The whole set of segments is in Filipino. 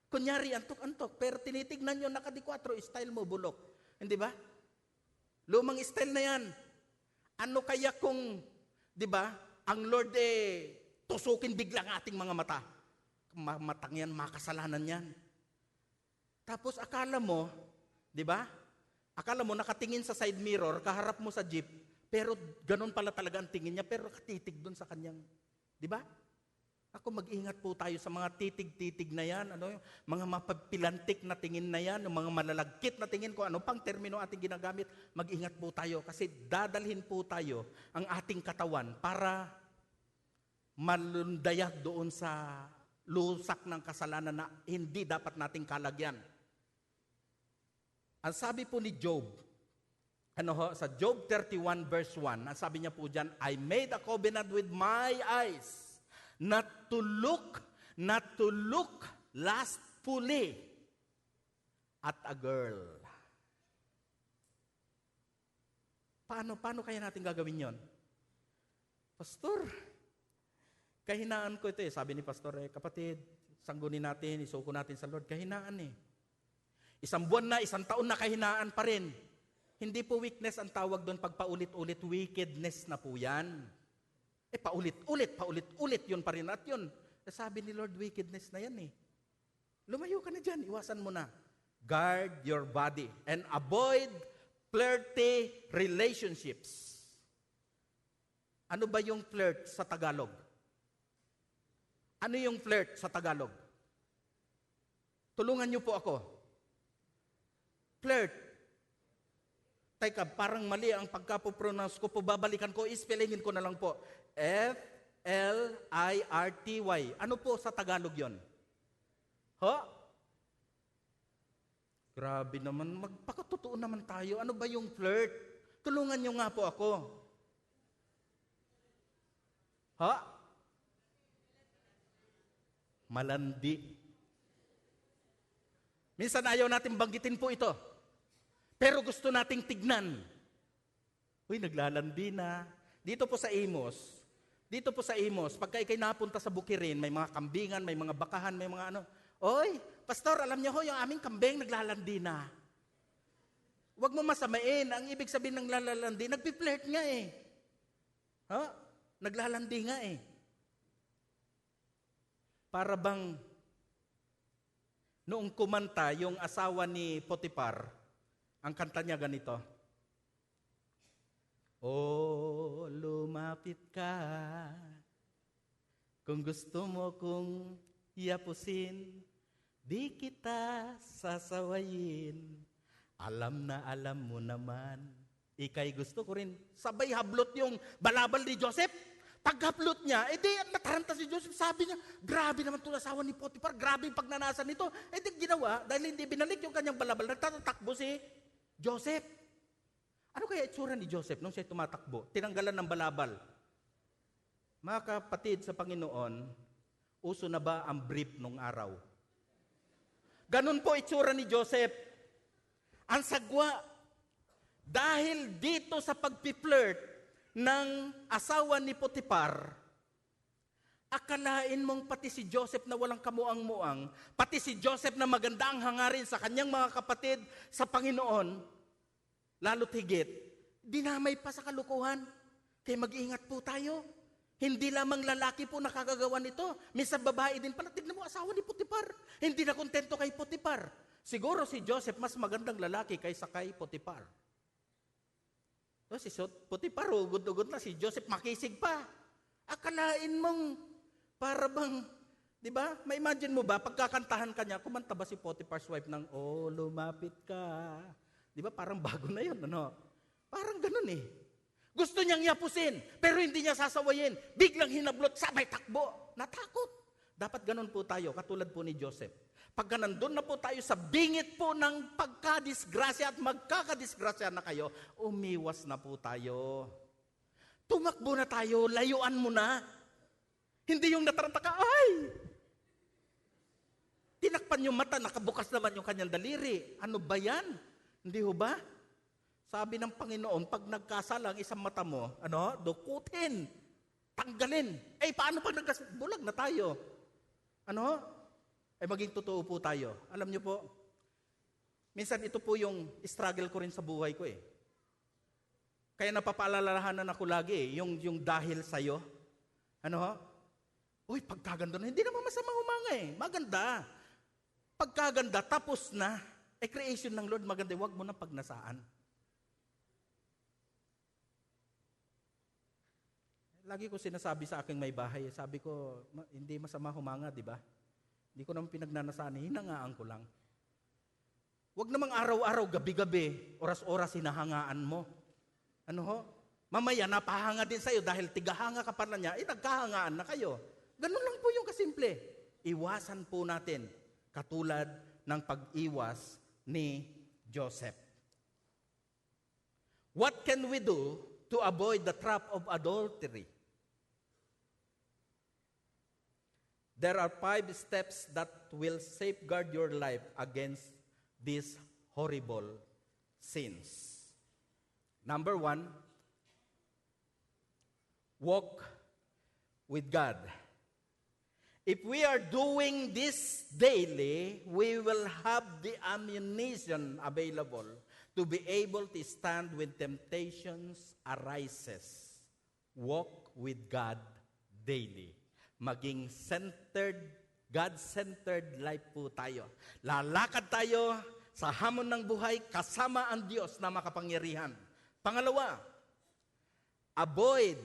Kunyari, antok-antok, pero tinitignan nyo, naka-4, style mo, bulok. Hindi ba? Lumang style na yan. Ano kaya kung, di ba, ang Lord tusukin bigla ang ating mga mata. Matang yan, makasalanan yan. Tapos akala mo, di ba? Akala mo nakatingin sa side mirror, kaharap mo sa jeep, pero ganun pala talaga ang tingin niya, pero nakatitig doon sa kanyang, di ba? Ako, mag-ingat po tayo sa mga titig-titig na yan, mga mapagpilantik na tingin na yan, mga malalagkit na tingin ko, ano pang termino ating ginagamit, mag-ingat po tayo kasi dadalhin po tayo ang ating katawan para malundayag doon sa lusak ng kasalanan na hindi dapat nating kalagyan. Ang sabi po ni Job, sa Job 31 verse 1, ang sabi niya po dyan, I made a covenant with my eyes, not to look lustfully at a girl. Paano kaya natin gagawin yon? Pastor, kahinaan ko ito Sabi ni Pastor, kapatid, sanggunin natin, isuko natin sa Lord. Kahinaan Isang buwan na, isang taon na kahinaan pa rin. Hindi po weakness ang tawag doon pag paulit-ulit, wickedness na po yan. Paulit-ulit, yun pa rin at yun. Sabi ni Lord, wickedness na yan Lumayo ka na dyan, iwasan mo na. Guard your body and avoid flirty relationships. Ano ba yung flirt sa Tagalog? Ano yung flirt sa Tagalog? Tulungan niyo po ako. Flirt. Teka, parang mali ang pagkapopronounce ko po. Babalikan ko, ispellingin ko na lang po. F-L-I-R-T-Y. Ano po sa Tagalog yon? Grabe naman, magpakatotoo naman tayo. Ano ba yung flirt? Tulungan nyo nga po ako. Malandi. Minsan ayaw natin banggitin po ito. Pero gusto nating tignan. Naglalandi na. Dito po sa Amos, pagka ikay napunta sa Bukirin, may mga kambingan, may mga bakahan, may mga ano. Pastor, alam niyo yung aming kambing naglalandi na. Huwag mo masamain. Ang ibig sabihin ng lalandi, nagpi-flirt nga Naglalandi nga Para bang noong kumanta yung asawa ni Potiphar, ang kanta niya ganito. Lumapit ka kung gusto mo kong yapusin, di kita sasawayin. Alam na alam mo naman. Ika'y gusto ko rin. Sabay hablot yung balabal ni Joseph. Paghablot niya, nataranta si Joseph. Sabi niya, grabe naman itong asawa ni Potiphar. Grabe yung pagnanasan nito. Ginawa, dahil hindi binalik yung kanyang balabal, nagtatakbo si Joseph. Ano kaya itsura ni Joseph nung siya tumatakbo? Tinanggalan ng balabal. Mga kapatid sa Panginoon, uso na ba ang brief nung araw? Ganun po itsura ni Joseph. Ang sagwa, dahil dito sa pagpi-flirt ng asawa ni Potiphar, akalain mong pati si Joseph na walang kamuang-muang, pati si Joseph na maganda ang hangarin sa kanyang mga kapatid sa Panginoon, lalo't higit, dinamay pa sa kalukuhan. Kaya mag-iingat po tayo. Hindi lamang lalaki po nakakagawa nito. Minsan babae din pala. Tignan mo, asawa ni Potiphar. Hindi na kontento kay Potiphar. Siguro si Joseph mas magandang lalaki kaysa kay Potiphar. Si Potiphar, ugod-ugod na. Si Joseph makisig pa. Akalain mong para bang, di ba? Ma-imagine mo ba, pagkakantahan ka niya, kumanta ba si Potiphar's wife ng, lumapit ka. Di ba? Parang bago na yun, Parang ganun Gusto niyang yapusin, pero hindi niya sasawayin. Biglang hinablot, sabay takbo. Natakot. Dapat ganun po tayo, katulad po ni Joseph. Pagka nandun na po tayo sa bingit po ng pagkadisgrasya at magkakadisgrasya na kayo, umiwas na po tayo. Tumakbo na tayo, layuan mo na. Hindi yung nataranta ka, tinakpan yung mata, nakabukas naman yung kanyang daliri. Ano ba yan? Hindi ho ba? Sabi ng Panginoon, pag nagkasalang isang mata mo, dukutin, tanggalin. Paano pag bulag na tayo? ay maging totoo po tayo. Alam niyo po, minsan ito po yung struggle ko rin sa buhay ko eh. Kaya napapaalalahanan ako lagi eh, yung dahil sa'yo. Ano ho? Uy, pagkaganda na, hindi naman masama humanga eh. Maganda. Pagkaganda, tapos na. Creation ng Lord, maganda. Huwag mo na pagnasaan. Lagi ko sinasabi sa aking may bahay, sabi ko, hindi masama humanga, di ba? Hindi ko naman pinagnanasaan, hinangaan ko lang. Huwag namang araw-araw, gabi-gabi, oras-oras hinahangaan mo. Ano ho? Mamaya, napahanga din sa'yo dahil tigahanga ka pala niya, nagkahangaan na kayo. Ganun lang po yung kasimple. Iwasan po natin, katulad ng pag-iwas ni Joseph. What can we do to avoid the trap of adultery? There are 5 steps that will safeguard your life against these horrible sins. Number 1, walk with God. If we are doing this daily, we will have the ammunition available to be able to stand when temptations arises. Walk with God daily. Maging centered, God-centered life po tayo. Lalakad tayo sa hamon ng buhay kasama ang Diyos na makapangyarihan. Pangalawa, avoid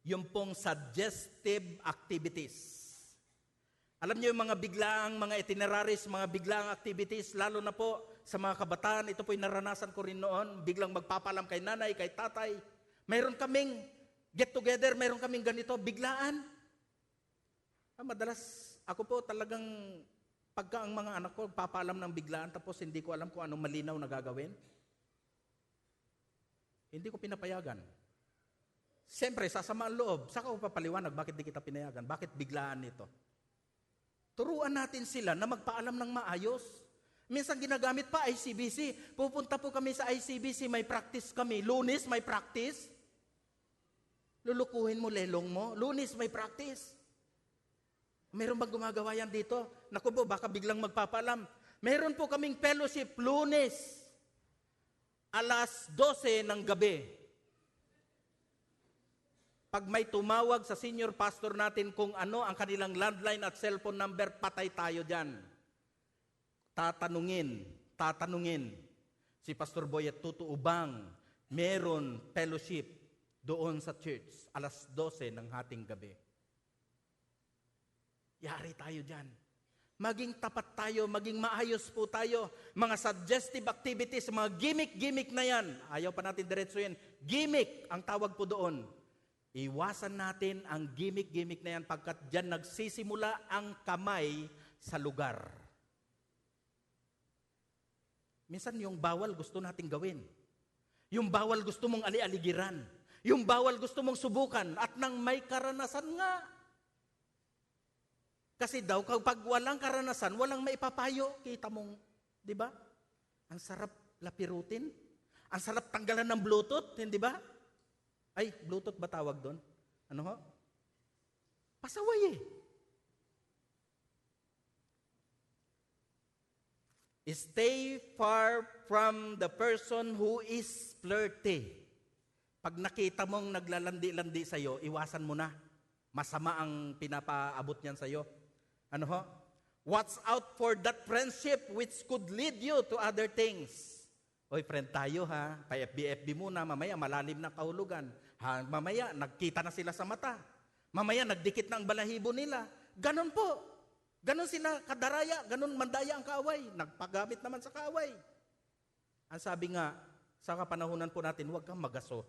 yung pong suggestive activities. Alam niyo yung mga biglaang, mga itineraries, mga biglaang activities, lalo na po sa mga kabataan, ito po'y naranasan ko rin noon, biglang magpapalam kay nanay, kay tatay. Mayroon kaming get together, mayroon kaming ganito, biglaan. Madalas, ako po talagang, pagka ang mga anak ko, papaalam ng biglaan, tapos hindi ko alam kung anong malinaw na gagawin. Hindi ko pinapayagan. Siyempre, sasama ang loob. Saka ko papaliwanag, bakit di kita pinayagan? Bakit biglaan ito? Turuan natin sila na magpaalam ng maayos. Minsan ginagamit pa ICBC. Pupunta po kami sa ICBC, may practice kami. Lunes, may practice. Lulukuhin mo, lelong mo. Lunes, may practice. Meron bang gumagawa yan dito? Naku po, baka biglang magpapalam. Meron po kaming fellowship, Lunes, alas 12 ng gabi. Pag may tumawag sa senior pastor natin kung ano ang kanilang landline at cellphone number, patay tayo dyan. Tatanungin. Si Pastor Boyet, totoo bang meron fellowship doon sa church, alas 12 ng hating gabi? Yari tayo dyan. Maging tapat tayo, maging maayos po tayo. Mga suggestive activities, mga gimmick na yan. Ayaw pa natin diretsuhin. Gimmick ang tawag po doon. Iwasan natin ang gimmick na yan pagkat dyan nagsisimula ang kamay sa lugar. Minsan yung bawal gusto nating gawin. Yung bawal gusto mong ali-aligiran. Yung bawal gusto mong subukan at nang may karanasan nga. Kasi daw, kapag walang karanasan, walang maipapayo, kita mong, di ba? Ang sarap lapirutin. Ang sarap tanggalan ng Bluetooth, hindi ba? Ay, Bluetooth ba tawag doon? Ano ho? Pasaway eh. Stay far from the person who is flirty. Pag nakita mong naglalandi-landi sa'yo, iwasan mo na. Masama ang pinapaabot niyan sa'yo. Ano ho? Watch out for that friendship which could lead you to other things. Oy, friend tayo ha. Pa-FB muna. Mamaya malalim na kahulugan. Mamaya nagkita na sila sa mata. Mamaya nagdikit na ang balahibo nila. Ganon po. Ganon sila kadaraya. Ganon mandaya ang kaaway. Nagpagamit naman sa kaaway. Ang sabi nga, sa kapanahunan po natin, huwag kang magaso.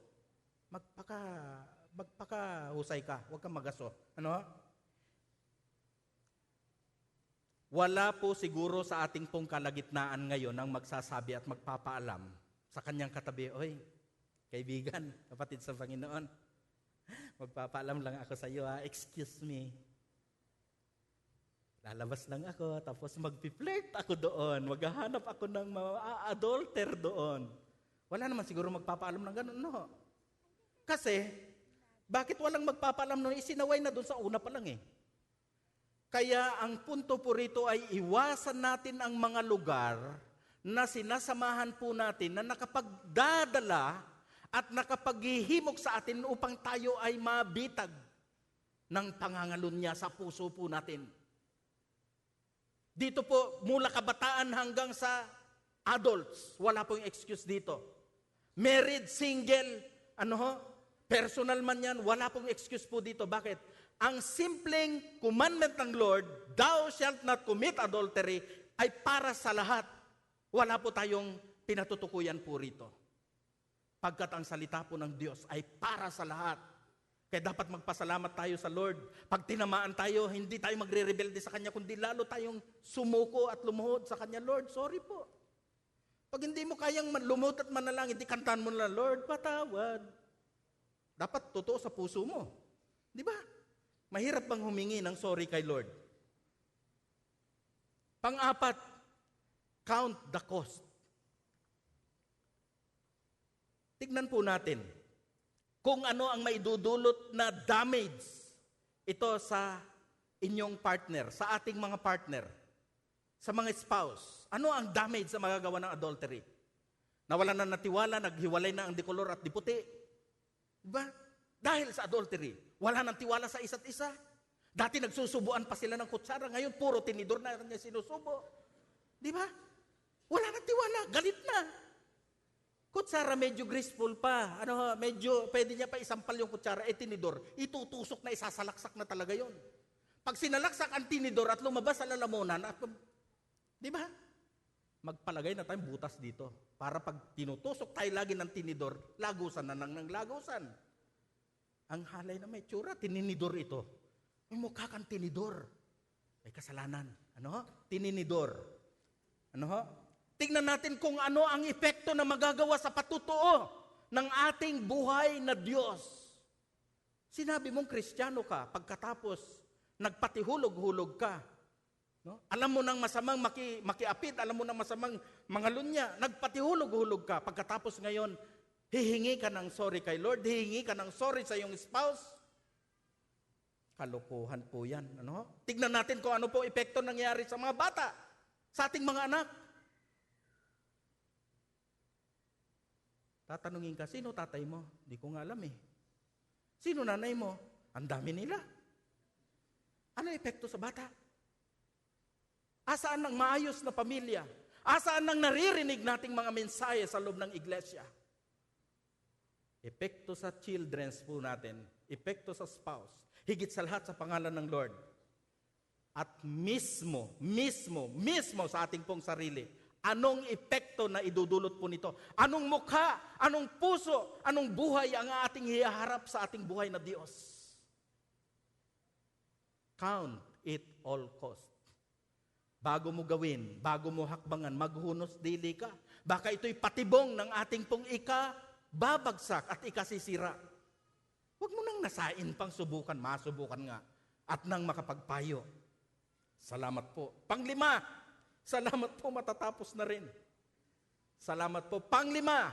Magpakahusay ka. Huwag kang magaso. Ano ho? Wala po siguro sa ating pong kalagitnaan ngayon ang magsasabi at magpapaalam sa kanyang katabi, oy, kaibigan, kapatid sa Panginoon, magpapaalam lang ako sa iyo, excuse me. Lalabas lang ako, tapos mag-flirt ako doon, maghahanap ako ng mga adulter doon. Wala naman siguro magpapaalam ng ganun, no? Kasi, bakit walang magpapaalam nun? Isinaway na doon sa una pa lang eh. Kaya ang punto po rito ay iwasan natin ang mga lugar na sinasamahan po natin na nakapagdadala at nakapaghihimok sa atin upang tayo ay mabitag ng pangangalunya sa puso po natin. Dito po, mula kabataan hanggang sa adults, wala pong excuse dito. Married, single, personal man yan, wala pong excuse po dito. Bakit? Ang simpleng commandment ng Lord, thou shalt not commit adultery, ay para sa lahat. Wala po tayong pinatutukuyan po rito. Pagkat ang salita po ng Diyos ay para sa lahat. Kaya dapat magpasalamat tayo sa Lord. Pag tinamaan tayo, hindi tayo magre-rebelde sa Kanya, kundi lalo tayong sumuko at lumuhod sa Kanya. Lord, sorry po. Pag hindi mo kayang lumuhod at manalangin, hindi kantahan mo na, Lord, patawad. Dapat totoo sa puso mo. Di ba? Mahirap bang humingi ng sorry kay Lord? Pang-apat, count the cost. Tignan po natin kung ano ang maidudulot na damage ito sa inyong partner, sa ating mga partner, sa mga spouse. Ano ang damage sa magagawa ng adultery? Nawalan na natiwala, naghiwalay na ang dikolor at diputi. Diba? Dahil sa adultery, wala nang tiwala sa isa't isa. Dati nagsusubuan pa sila ng kutsara, ngayon puro tinidor na kanya sinusubo. Di ba? Wala nang tiwala, galit na. Kutsara medyo graceful pa, medyo pwede niya pa isampal yung kutsara, tinidor, itutusok na, isasalaksak na talaga yon. Pag sinalaksak ang tinidor at lumabas sa lalamunan, di ba? Magpalagay na tayong butas dito. Para pag tinutusok tayo lagi ng tinidor, lagusan na ng lagusan. Ang halay na may tsura, tininidor ito. May mukha kang tinidor. May kasalanan. Tininidor. Tingnan natin kung ano ang epekto na magagawa sa patutuo ng ating buhay na Diyos. Sinabi mong Kristiyano ka, pagkatapos nagpatihulog-hulog ka. Alam mo ng masamang makiapid, alam mo ng masamang mangalunya, nagpatihulog-hulog ka, pagkatapos ngayon, hihingi ka ng sorry kay Lord, hihingi ka ng sorry sa iyong spouse. Kalokohan po yan. Tignan natin kung ano po epekto nangyari sa mga bata, sa ating mga anak. Tatanungin ka, sino tatay mo? Di ko nga alam eh. Sino nanay mo? Ang dami nila. Ano epekto sa bata? Asaan ang maayos na pamilya? Asaan ang naririnig nating mga mensahe sa loob ng iglesia? Epekto sa children's po natin, epekto sa spouse, higit sa lahat sa pangalan ng Lord. At mismo sa ating pong sarili, anong epekto na idudulot po nito? Anong mukha, anong puso, anong buhay ang ating hiharap sa ating buhay na Diyos? Count it all cost. Bago mo gawin, bago mo hakbangan, maghunos dili ka. Baka ito'y patibong ng ating pong babagsak at ikasisira. Huwag mo nang nasain pang subukan, masubukan nga, at nang makapagpayo. Salamat po. Panglima, salamat po, matatapos na rin. Salamat po. Panglima,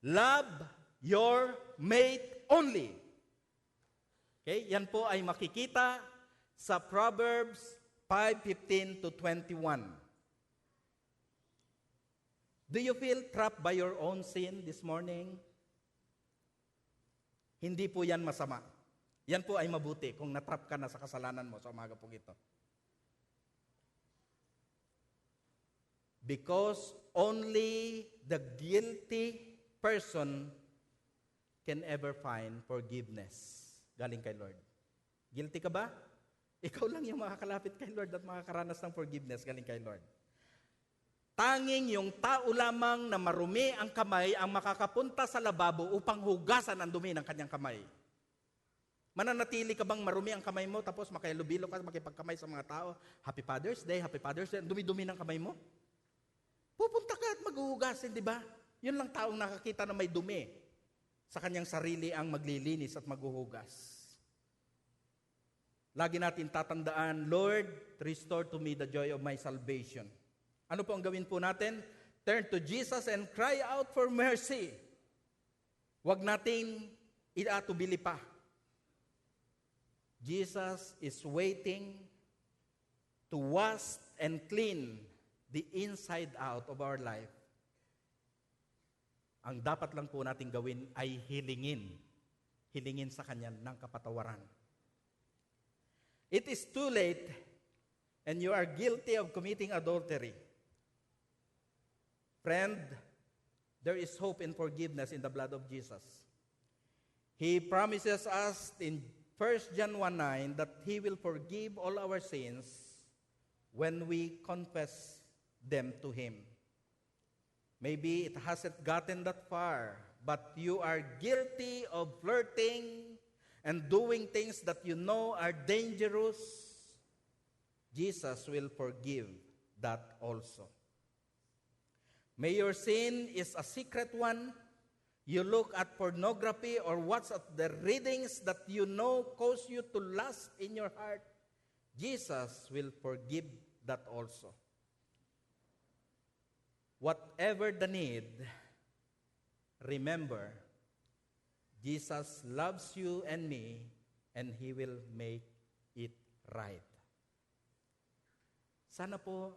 love your mate only. Okay, yan po ay makikita sa Proverbs 5:15 to 21. Do you feel trapped by your own sin this morning? Hindi po yan masama. Yan po ay mabuti kung natrap ka na sa kasalanan mo sa umaga po ito. Because only the guilty person can ever find forgiveness. Galing kay Lord. Guilty ka ba? Ikaw lang yung makakalapit kay Lord at makakaranas ng forgiveness galing kay Lord. Tanging yung tao lamang na marumi ang kamay ang makakapunta sa lababo upang hugasan ang dumi ng kanyang kamay. Mananatili ka bang marumi ang kamay mo tapos makilubilo ka, makipagkamay sa mga tao? Happy Father's Day, dumi-dumi ng kamay mo? Pupunta ka at maghuhugasin, di ba? Yun lang taong nakakita na may dumi sa kanyang sarili ang maglilinis at maghuhugas. Lagi natin tatandaan, Lord, restore to me the joy of my salvation. Ano po ang gawin po natin? Turn to Jesus and cry out for mercy. Huwag nating iatubili pa. Jesus is waiting to wash and clean the inside out of our life, ang dapat lang po nating gawin ay hilingin sa Kanya ng kapatawaran. It is too late and you are guilty of committing adultery. Friend, there is hope and forgiveness in the blood of Jesus. He promises us in 1 John 1:9 that He will forgive all our sins when we confess them to Him. Maybe it hasn't gotten that far, but you are guilty of flirting and doing things that you know are dangerous. Jesus will forgive that also. May your sin is a secret one. You look at pornography or watch at the readings that you know cause you to lust in your heart. Jesus will forgive that also. Whatever the need, remember, Jesus loves you and me, and He will make it right. Sana po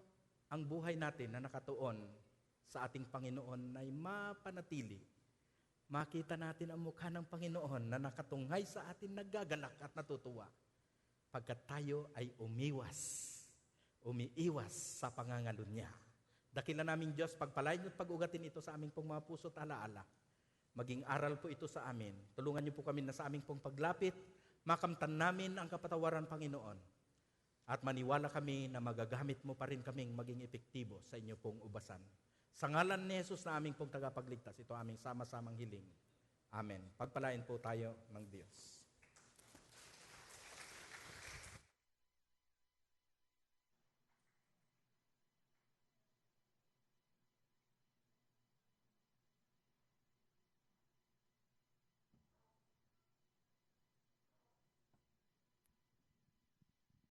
ang buhay natin na nakatuon sa ating Panginoon ay mapanatili. Makita natin ang mukha ng Panginoon na nakatunghay sa atin, naggagalak at natutuwa pagkat tayo ay umiiwas sa pangangalo niya. Dakila naming Diyos, pagpalain niyo at pag-ugatin ito sa aming pong mga puso at alaala. Maging aral po ito sa amin. Tulungan niyo po kami na sa aming pong paglapit, makamtan namin ang kapatawaran, Panginoon. At maniwala kami na magagamit mo pa rin kaming maging epektibo sa inyo pong ubasan. Sa ngalan ni Jesus na aming pong tagapagligtas, ito aming sama-samang hiling. Amen. Pagpalain po tayo ng Diyos.